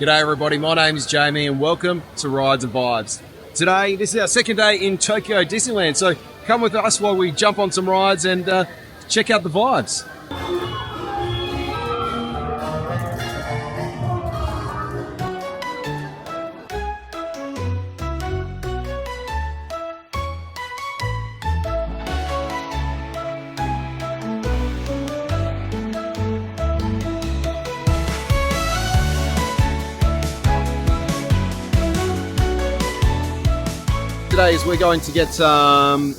G'day everybody, my name is Jamie and welcome to Rides and Vibes. Today, this is our second day in Tokyo Disneyland, so come with us while we jump on some rides and check out the vibes. Today is we're going to get some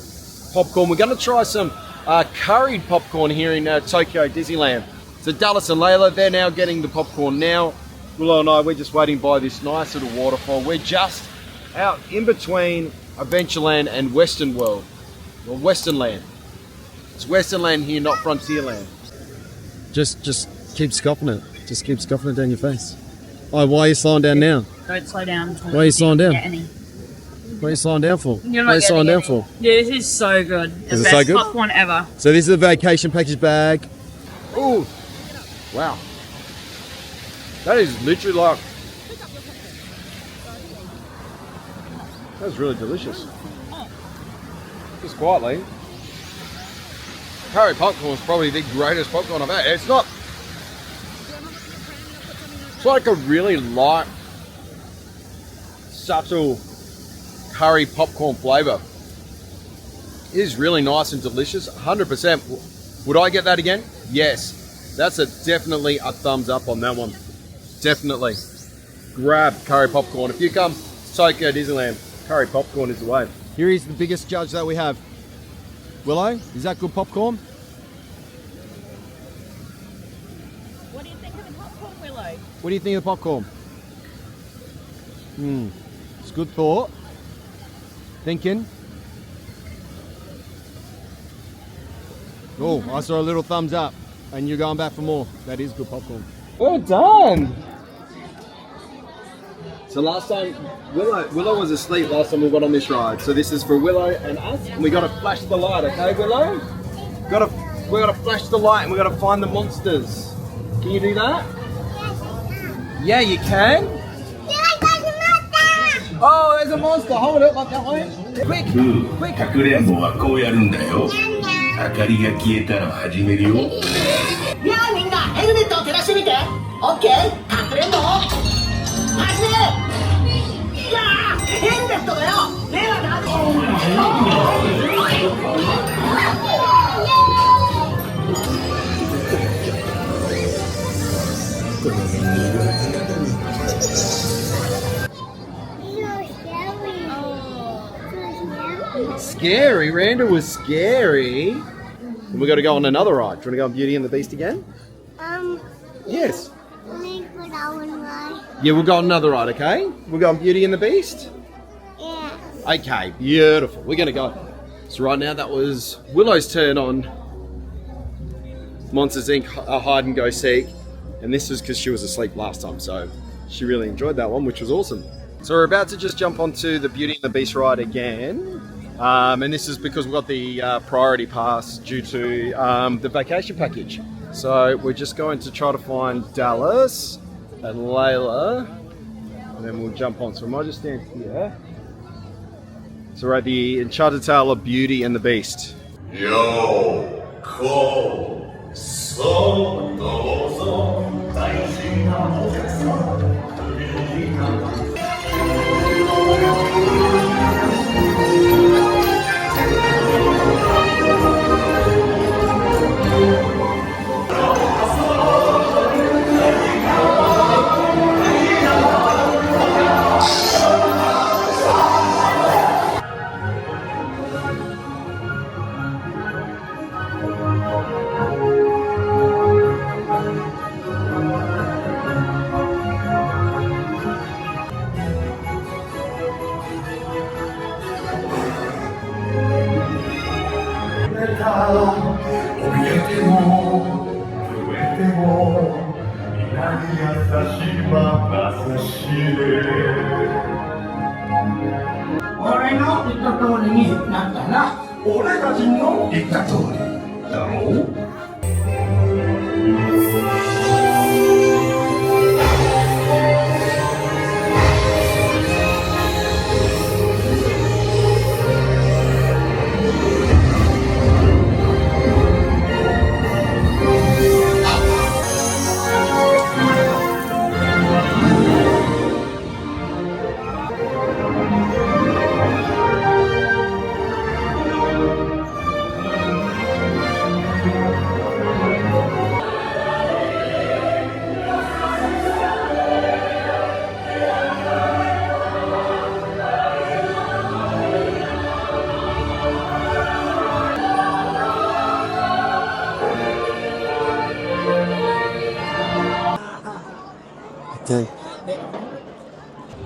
popcorn. We're going to try some curried popcorn here in Tokyo Disneyland. So Dallas and Layla, they're now getting the popcorn now. Willow and I, we're just waiting by this nice little waterfall. We're just out in between Adventureland and Western World, or Western Land. It's Western Land here, not Frontierland. Just keep scoffing it. Just keep scoffing it down your face. Oh, why are you slowing down now? Don't slow down. Why are you slowing down? What are you slowing down for? You're not what are you slowing down for? Yeah, this is so good. Is the it so best good? popcorn ever. So this is a vacation package bag. Ooh, wow. That is literally like, that's really delicious. Just quietly. Curry popcorn is probably the greatest popcorn I've had. It's like a really light, subtle curry popcorn flavour. It is really nice and delicious. 100%. Would I get that again? Yes. That's definitely a thumbs up on that one. Definitely. Grab curry popcorn. If you come to Tokyo Disneyland, curry popcorn is the way. Here is the biggest judge that we have. Willow, is that good popcorn? What do you think of the popcorn, Willow? What do you think of the popcorn? It's good thought. Thinking. Oh, I saw a little thumbs up and you're going back for more. That is good popcorn. Well done. So last time, Willow was asleep last time we went on this ride. So this is for Willow and us. And we got to flash the light, okay, Willow? We got to flash the light and we got to find the monsters. Can you do that? Yeah, you can. Oh, there's a monster. Hold it like that way. Quick, quick. かくれんぼはこうやるんだよ。明かりが消えたら始めるよ。やあみんなヘルメットを照らしてみて。オッケー。かくれんぼ。始め。いやあヘルメットだよ。目はな。Scary. Randall was scary. And we got to go on another ride. Do you want to go on Beauty and the Beast again? Yes. Yeah, we'll go on another ride, okay? We'll go on Beauty and the Beast? Yeah. Okay, beautiful. We're going to go. So right now that was Willow's turn on Monsters Inc. Hide and Go Seek. And this is because she was asleep last time, so she really enjoyed that one, which was awesome. So we're about to just jump onto the Beauty and the Beast ride again. And this is because we've got the priority pass due to the vacation package. So we're just going to try to find Dallas and Layla, and then we'll jump on. So I might just stand here. So we're at the Enchanted Tale of Beauty and the Beast. Yo, ko, so, dozo, daijin na oyaku-san. Alright, now it's the totally not enough. 俺たちの言った通りだろう。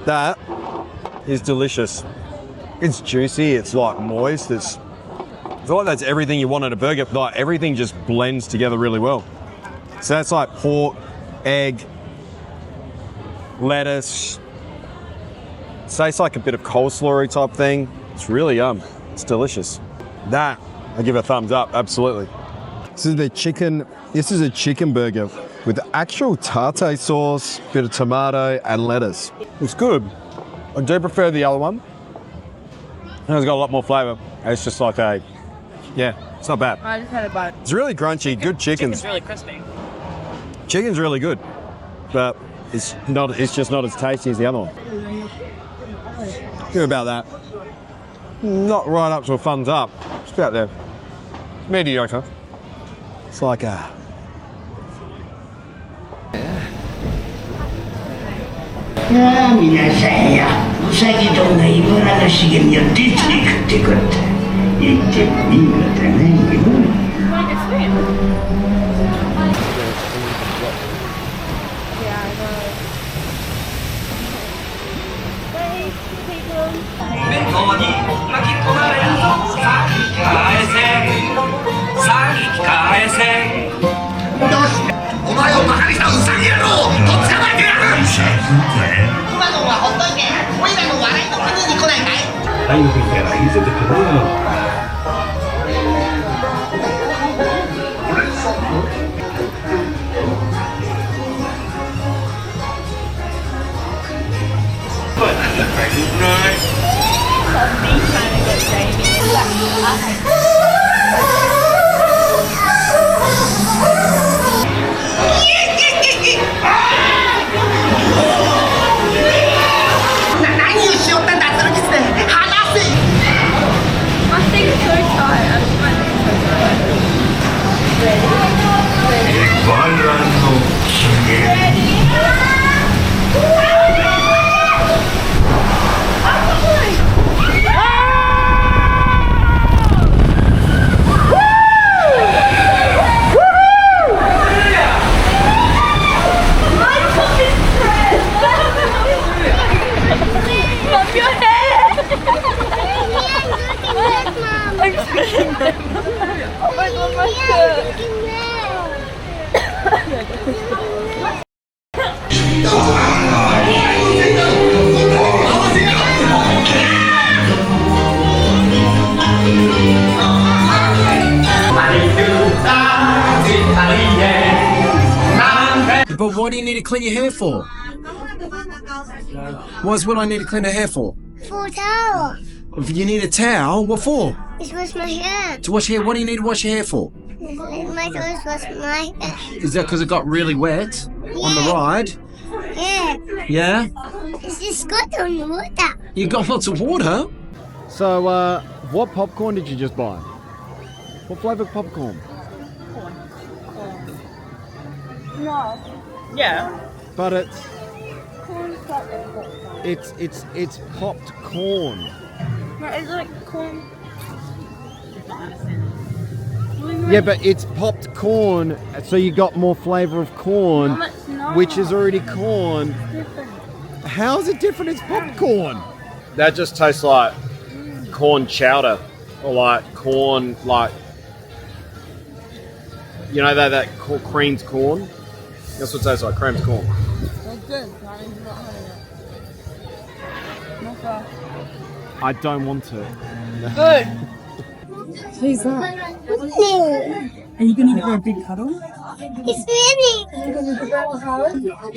That is delicious. It's juicy, it's like moist, I feel like that's everything you want in a burger. Like everything just blends together really well. So that's like pork, egg, lettuce. It tastes like a bit of coleslaw type thing. It's really yum. It's delicious. That, I give a thumbs up, absolutely. This is the chicken, this is a chicken burger with actual tartare sauce, bit of tomato and lettuce. It's good. I do prefer the other one. And it's got a lot more flavour. It's just like it's not bad. I just had a bite. It's really crunchy, good chickens. Chicken's really crispy. Chicken's really good, but it's just not as tasty as the other one. Think about that. Not right up to a thumbs up. It's about there. Mediocre. It's like a... But what do you need to clean your hair for? What's what I need to clean the hair for? For a towel. If you need a towel, what for? It's wash my hair. To wash hair? What do you need to wash your hair for? My clothes wash my hair. Is that because it got really wet on the ride? Yeah. Yeah? It's just got on the water. You got lots of water? So, what popcorn did you just buy? What flavour popcorn? No. Yeah. But it's popped corn. No, it's like corn. Yeah, but it's popped corn, so you got more flavour of corn, No, it's not. which is already corn. How is it different? It's popcorn. That just tastes like corn chowder, or like corn, like you know that creamed corn. That's what it tastes like. Creamed corn. That's good. Okay. I don't want to. Good. Who's that? Are you gonna give her a big cuddle? It's Minnie.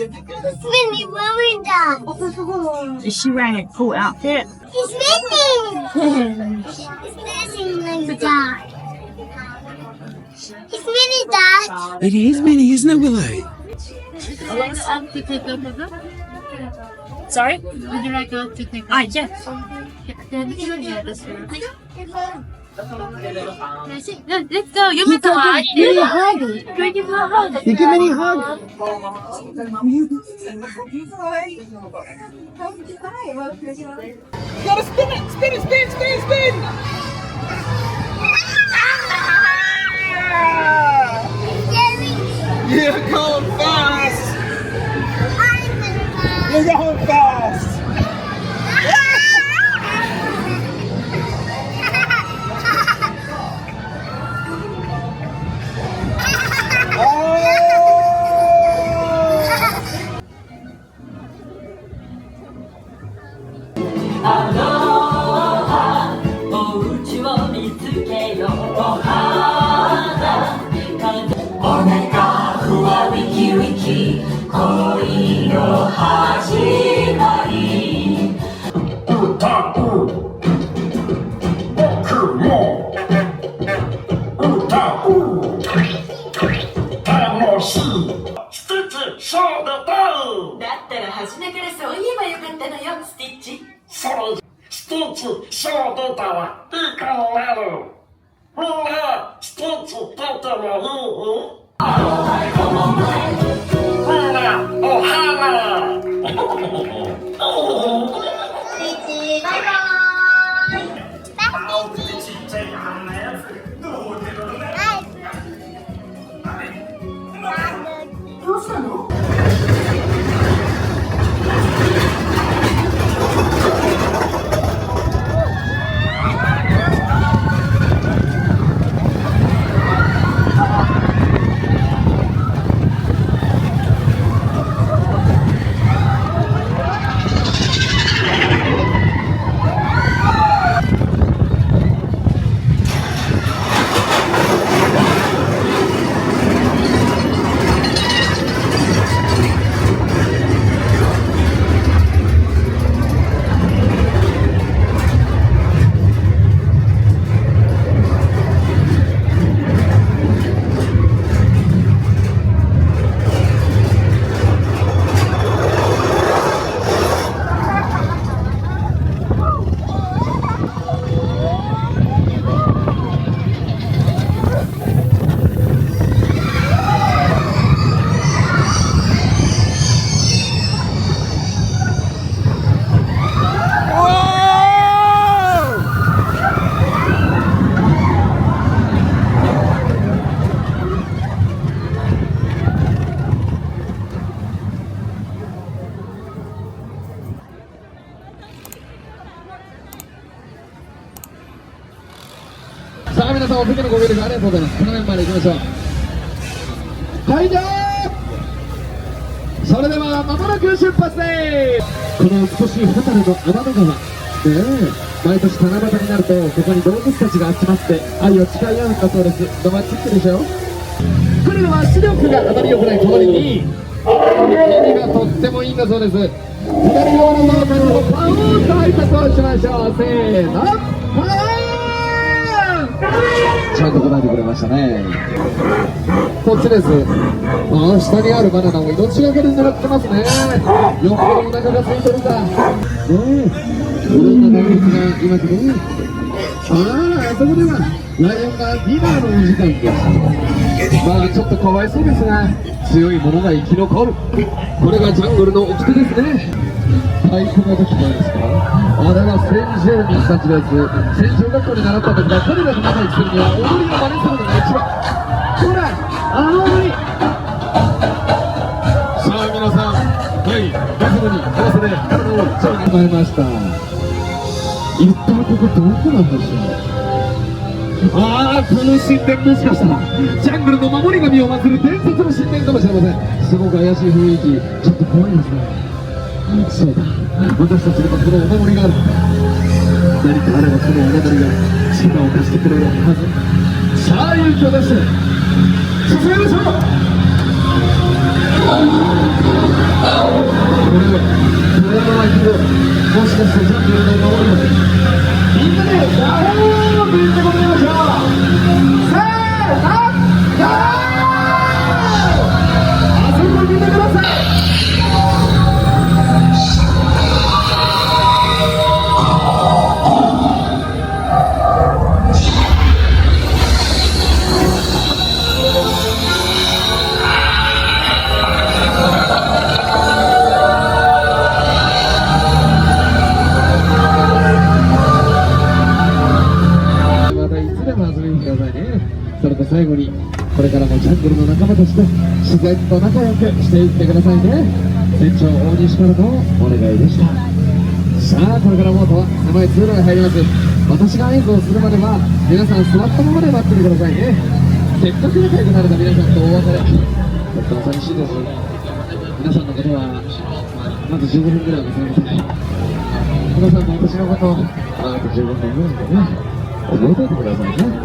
It's Minnie wearing that. Is she wearing a cool outfit? It's Minnie. It's dancing like that. It's Minnie, Dad. It is Minnie, isn't it, Willow? Sorry? Would you like to take a yes. Let's go. You give Minnie a hug. You give her a hug. You give Minnie a hug. You gotta spin it, spin it, spin, spin, spin. You're going fast. You're going fast.さあ皆さんお席のご協力ありがとうございます。このメンバーでいきましょう。会場、それではまもなく出発です。この美しいホタルの天の川、毎年七夕になるとここに動物たちが集まって愛を誓い合うんだそうです。ロマンチックでしょ。来るのは視力があまり良くない代わりに耳がとってもいいんだそうです。左側のマーカーのパオーンと挨拶をしましょう。せーの、パオーン。ちゃんと答えてくれましたね。こっちです。下にあるバナナを命がけで狙ってますね。よっぽどお腹が空いてるんだ。いろんな動物がいますね。あそこではライオンがディナーのお時間です。ちょっとかわいそうですが強いものが生き残る。これがジャングルの掟ですね。太鼓ができたんですか。あれは先住民たちです。先住学校で習ったんですが、彼らと仲良くするには踊りを真似するのが一番。ほら、踊り。さあ皆さん、リズムに合わせて体を超に参りました。一体ここどこなんでしょう。この神殿もしかしたらジャングルの守り神を祀る伝説の神殿かもしれません。すごく怪しい雰囲気、ちょっと怖いですね。そうだ、私たちにもこのお守りがある。何かあればこのお守りが力を貸してくれるはず。さあ勇気を出して進めましょう。これはトラウマ生きる、もしかしてジャングルの守り神、みんなでヤッホーと言ってもらいましょう。せーの、ヤッホー。あそこに見てください。それと最後にこれからもジャングルの仲間たちと自然と仲良くしていってくださいね。店長大西からのお願いでした。さあこれからもっと狭い通路が入ります。私が合図をするまでは皆さん座ったままで待っててくださいね。せっかく仲良くなれた皆さんとお別れ、とっても寂しいです。皆さんのことはまず15分ぐらい忘れません。皆さんも私のことをあと15分ぐらいでね覚えておいてくださいね。